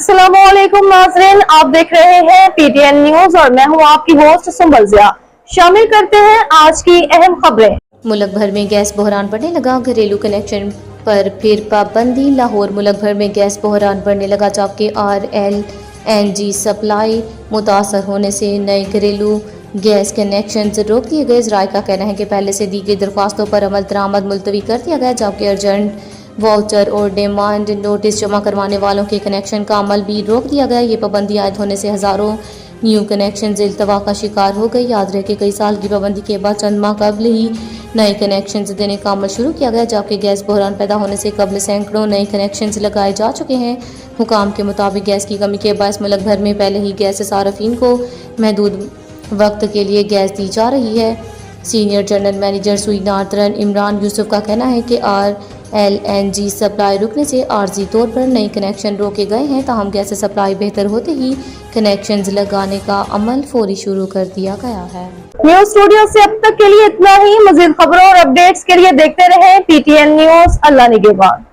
अस्सलामुअलैकुम नाज़रीन, आप देख रहे हैं पीटीएन न्यूज और मैं हूं आपकी होस्ट सुंबल जिया। शामिल करते हैं आज की अहम खबरें। मुल्क भर में गैस बहरान बढ़ने लगा, घरेलू कनेक्शन पर फिर पाबंदी। लाहौर मुल्क भर में गैस बहरान बढ़ने लगा, जबकि RLNG सप्लाई मुतासर होने से नए घरेलू गैस कनेक्शन रोक दिए गए। ज़राए का कहना है कि पहले से दी गई दरख्वास्तों पर अमल दरामद मुलतवी कर दिया गया, जबकि अर्जेंट वाउचर और डिमांड नोटिस जमा करवाने वालों के कनेक्शन का अमल भी रोक दिया गया। ये पाबंदी आयद होने से हज़ारों न्यू कनेक्शन इल्तवा का शिकार हो गई। याद रहे कि कई साल की पाबंदी के बाद चंद माह कबल ही नए कनेक्शन देने का अमल शुरू किया गया, जबकि गैस बहरान पैदा होने से कबल सैकड़ों नए कनेक्शन लगाए जा चुके हैं। हुकाम के मुताबिक गैस की कमी के बायस मुल्क भर में पहले ही गैस सारफीन को महदूद वक्त के लिए गैस दी जा रही है। सीनियर जनरल मैनेजर सुई नार्थरन इमरान यूसुफ का कहना है कि RLNG सप्लाई रुकने से आर्जी तौर पर नए कनेक्शन रोके गए हैं, ताहम गैस सप्लाई बेहतर होते ही कनेक्शन लगाने का अमल फौरी शुरू कर दिया गया है। न्यूज स्टूडियो से अब तक के लिए इतना ही। मजीद खबरों और अपडेट्स के लिए देखते रहें पीटीएन न्यूज। अल्लाह निगहबान।